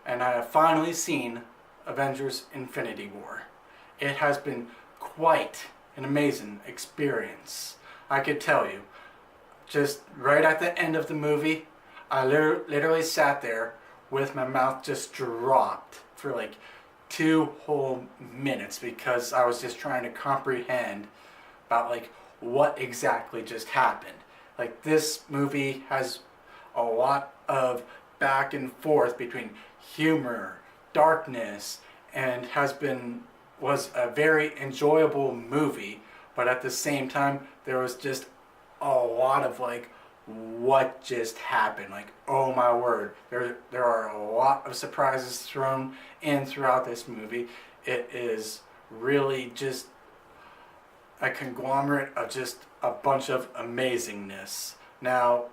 and I have finally seen Avengers Infinity War. It has been quite an amazing experience. I could tell you, just right at the end of the movie, I literally sat there with my mouth just dropped for like 2 whole minutes because I was just trying to comprehend about like what exactly just happened. Like, this movie has a lot of back and forth between humor, darkness, and was a very enjoyable movie, but at the same time there was just a lot of like, what just happened? Like, oh my word, there are a lot of surprises thrown in throughout this movie. It is really just a conglomerate of just a bunch of amazingness. Now,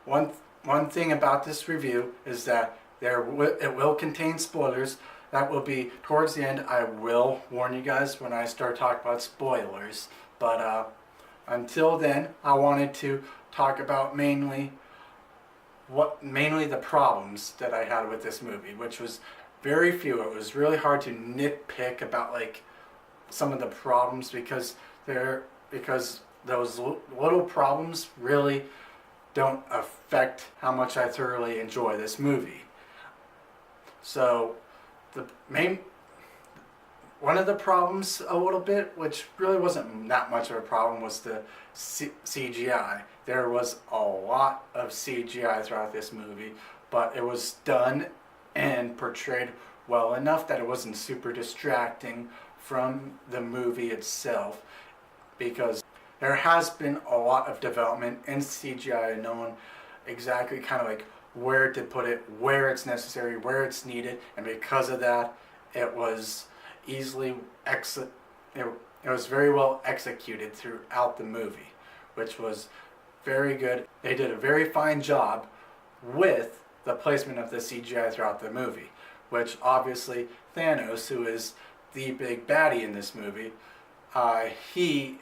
one thing about this review is that it will contain spoilers. That will be towards the end. I will warn you guys when I start talking about spoilers. But until then, I wanted to talk about mainly the problems that I had with this movie, which was very few. It was really hard to nitpick about like some of the problems because those little problems really don't affect how much I thoroughly enjoy this movie. So one of the problems a little bit, which really wasn't that much of a problem, was the CGI. There was a lot of CGI throughout this movie, but it was done and portrayed well enough that it wasn't super distracting from the movie itself, because there has been a lot of development in CGI, knowing exactly kind of like where to put it, where it's necessary, where it's needed, and because of that, it was it was very well executed throughout the movie, which was very good. They did a very fine job with the placement of the CGI throughout the movie, which obviously Thanos, who is the big baddie in this movie, he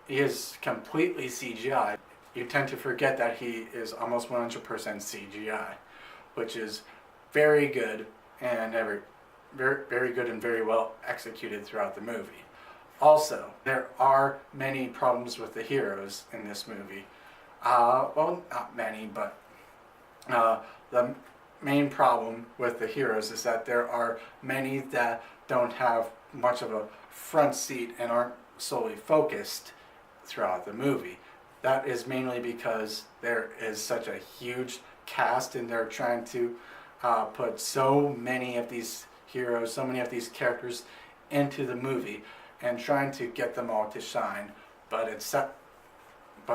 is completely CGI. You tend to forget that he is almost 100% CGI, which is very good and very good and very well executed throughout the movie. Also, there are many problems with the heroes in this movie. Well, not many, but the main problem with the heroes is that there are many that don't have much of a front seat and aren't solely focused throughout the movie. That is mainly because there is such a huge cast and they're trying to put so many of these heroes, so many of these characters into the movie and trying to get them all to shine. But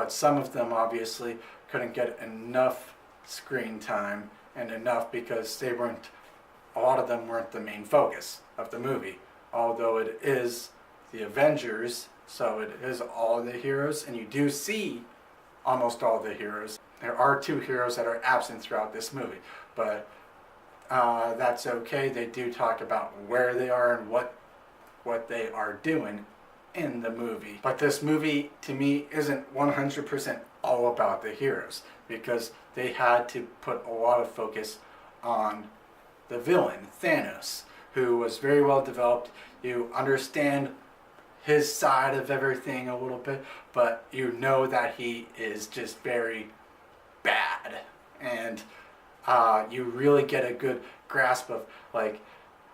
some of them obviously couldn't get enough screen time, and enough because a lot of them weren't the main focus of the movie. Although it is the Avengers, so it is all the heroes, and you do see almost all the heroes. There are 2 heroes that are absent throughout this movie, but that's okay. They do talk about where they are and what they are doing in the movie. But this movie, to me, isn't 100% all about the heroes, because they had to put a lot of focus on the villain, Thanos, who was very well developed. You understand his side of everything a little bit, but you know that he is just very bad, and you really get a good grasp of like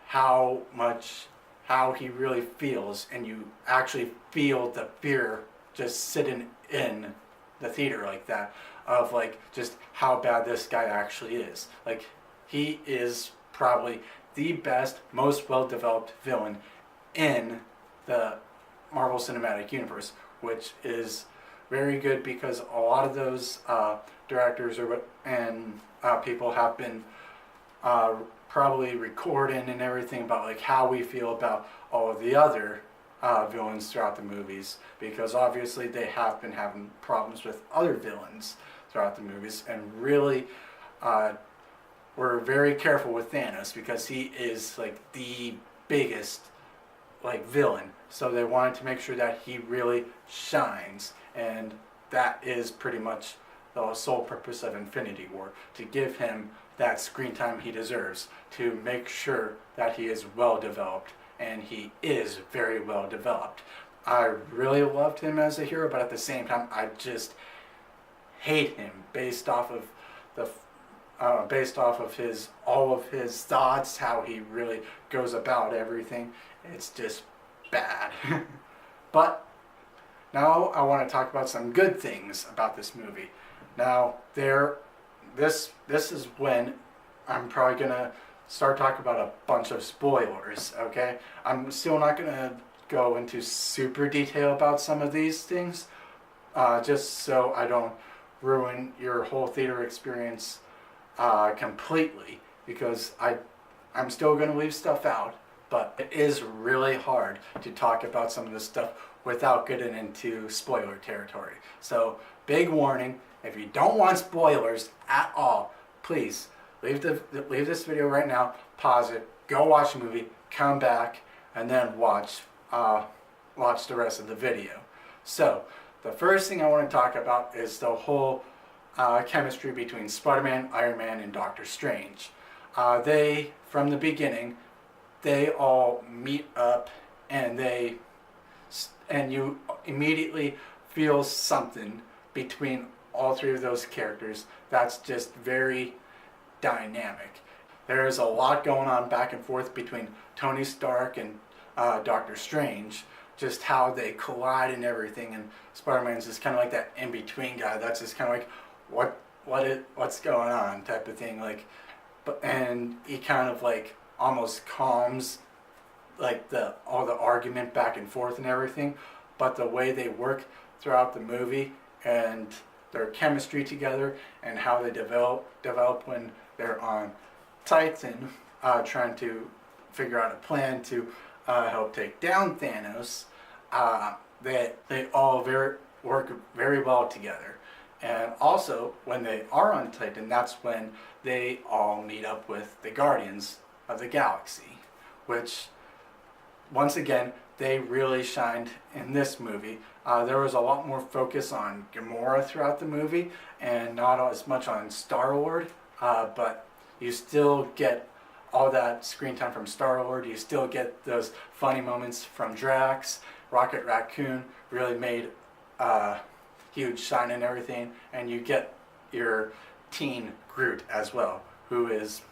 how he really feels, and you actually feel the fear just sitting in the theater like that, of like just how bad this guy actually is. Like, he is probably the best, most well-developed villain in the Marvel Cinematic Universe, which is very good because a lot of those directors and people have been probably recording and everything about like how we feel about all of the other villains throughout the movies, because obviously they have been having problems with other villains throughout the movies, and really we're very careful with Thanos because he is like the biggest like villain, so they wanted to make sure that he really shines, and that is pretty much the sole purpose of Infinity War, to give him that screen time he deserves, to make sure that he is well developed, and he is very well developed. I really loved him as a hero, but at the same time, I just hate him based off of his all of his thoughts, how he really goes about everything. It's just bad. But now I want to talk about some good things about this movie. Now this is when I'm probably gonna start talking about a bunch of spoilers. Okay, I'm still not gonna go into super detail about some of these things, just so I don't ruin your whole theater experience completely, because I'm still going to leave stuff out, but it is really hard to talk about some of this stuff without getting into spoiler territory. So, big warning, if you don't want spoilers at all, please leave this video right now, pause it, go watch the movie, come back, and then watch the rest of the video. So, the first thing I want to talk about is the whole chemistry between Spider-Man, Iron Man, and Doctor Strange. They, from the beginning, they all meet up, and you immediately feel something between all three of those characters that's just very dynamic. There is a lot going on back and forth between Tony Stark and Doctor Strange, just how they collide and everything, and Spider-Man's just kind of like that in-between guy that's just kind of like, what's going on type of thing, and he kind of like almost calms like all the argument back and forth and everything, but the way they work throughout the movie and their chemistry together and how they develop when they're on Titan, trying to figure out a plan to help take down Thanos, they all work very well together. And also, when they are on Titan, that's when they all meet up with the Guardians of the Galaxy, which, once again, they really shined in this movie. There was a lot more focus on Gamora throughout the movie, and not as much on Star-Lord, but you still get all that screen time from Star-Lord. You still get those funny moments from Drax. Rocket Raccoon really made huge shine and everything, and you get your teen Groot as well, who is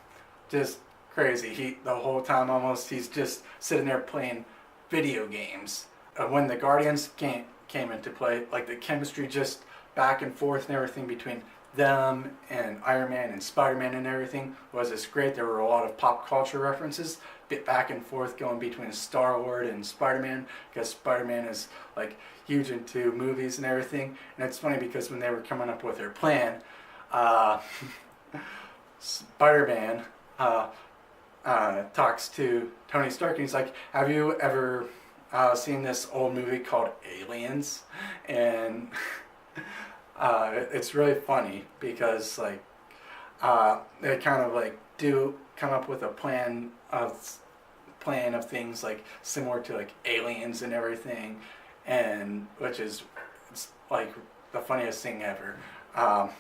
just crazy. The whole time almost he's just sitting there playing video games. When the Guardians came into play, like the chemistry just back and forth and everything between them and Iron Man and Spider-Man and everything was just great. There were a lot of pop culture references back and forth going between Star-Lord and Spider-Man, because Spider-Man is like huge into movies and everything. And it's funny because when they were coming up with their plan, Spider-Man talks to Tony Stark and he's like, have you ever seen this old movie called Aliens? And it's really funny because like they kind of like do come up with a plan of things like similar to like Aliens and everything, and which is it's like the funniest thing ever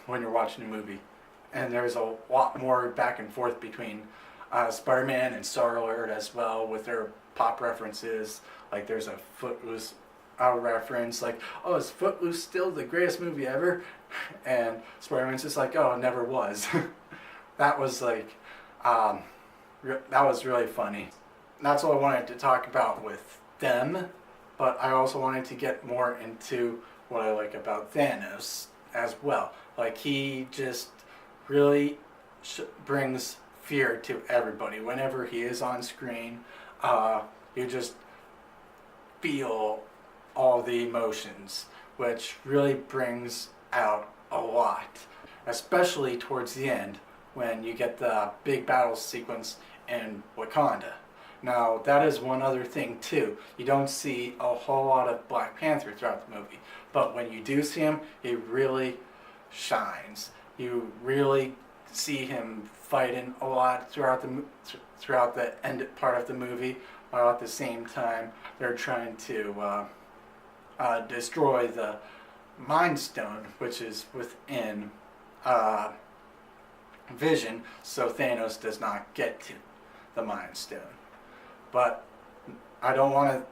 when you're watching a movie. And there's a lot more back and forth between Spider-Man and Star-Lord as well with their pop references. Like there's a Footloose reference, like, oh, is Footloose still the greatest movie ever? And Spider-Man's just like, oh, it never was. That was like, that was really funny. That's all I wanted to talk about with them, but I also wanted to get more into what I like about Thanos as well. Like, he just really brings fear to everybody. Whenever he is on screen, you just feel all the emotions, which really brings out a lot, especially towards the end when you get the big battle sequence in Wakanda. Now, that is one other thing too. You don't see a whole lot of Black Panther throughout the movie, but when you do see him, he really shines. You really see him fighting a lot throughout the end part of the movie, while at the same time they're trying to destroy the Mind Stone, which is within Vision, so Thanos does not get to the Mind Stone. But I don't want to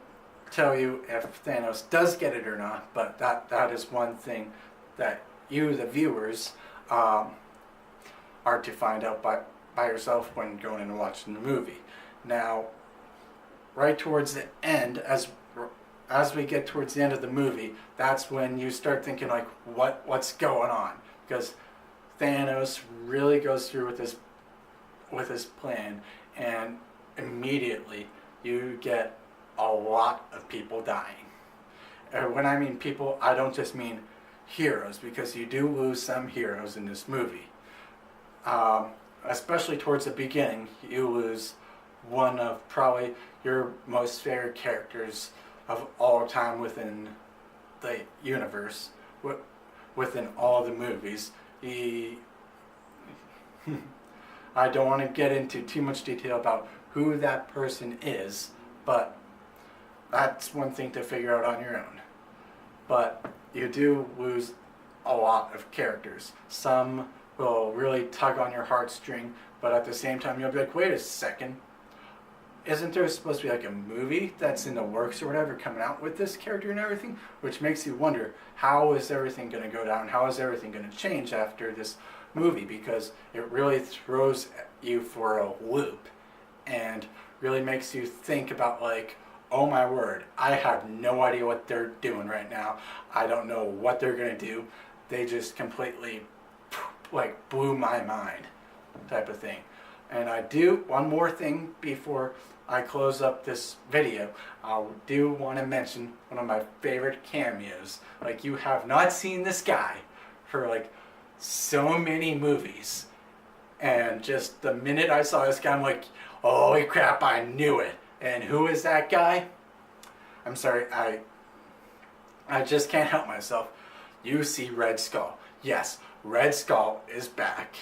tell you if Thanos does get it or not, but that is one thing that you, the viewers, are to find out by yourself when going and watching the movie. Now, right towards the end, as we get towards the end of the movie, that's when you start thinking like, what's going on? Because Thanos really goes through with his plan, and immediately you get a lot of people dying. When I mean people, I don't just mean heroes, because you do lose some heroes in this movie. Especially towards the beginning, you lose one of probably your most favorite characters of all time within the universe, within all the movies. I don't want to get into too much detail about who that person is, but that's one thing to figure out on your own. But you do lose a lot of characters. Some will really tug on your heartstring, but at the same time you'll be like, wait a second, isn't there supposed to be like a movie that's in the works or whatever coming out with this character and everything? Which makes you wonder, how is everything going to go down? How is everything going to change after this movie? Because it really throws you for a loop and really makes you think about like, oh my word, I have no idea what they're doing right now. I don't know what they're going to do. They just completely like blew my mind type of thing. And I do one more thing before I close up this video. I do want to mention one of my favorite cameos. Like, you have not seen this guy for like so many movies, and just the minute I saw this guy, I'm like, holy crap, I knew it. And who is that guy? I'm sorry, I just can't help myself. You see Red Skull. Yes, Red Skull is back.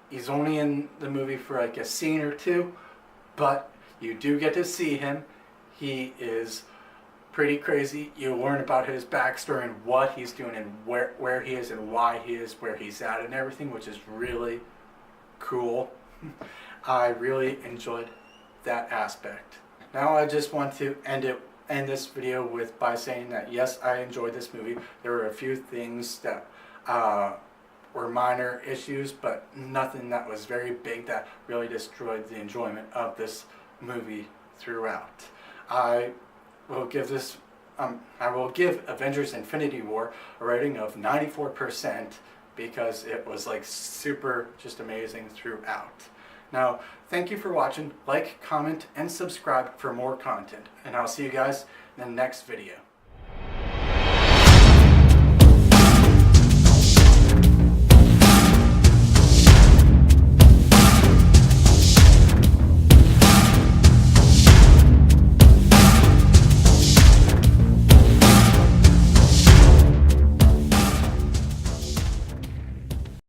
He's only in the movie for like a scene or two, but you do get to see him. He is pretty crazy. You learn about his backstory and what he's doing and where he is and why he is where he's at and everything, which is really cool. I really enjoyed that aspect. Now I just want to end this video by saying that yes, I enjoyed this movie. There were a few things that were minor issues, but nothing that was very big that really destroyed the enjoyment of this movie throughout. I will give Avengers Infinity War a rating of 94% because it was like super just amazing throughout. Now, thank you for watching. Like, comment, and subscribe for more content. And I'll see you guys in the next video.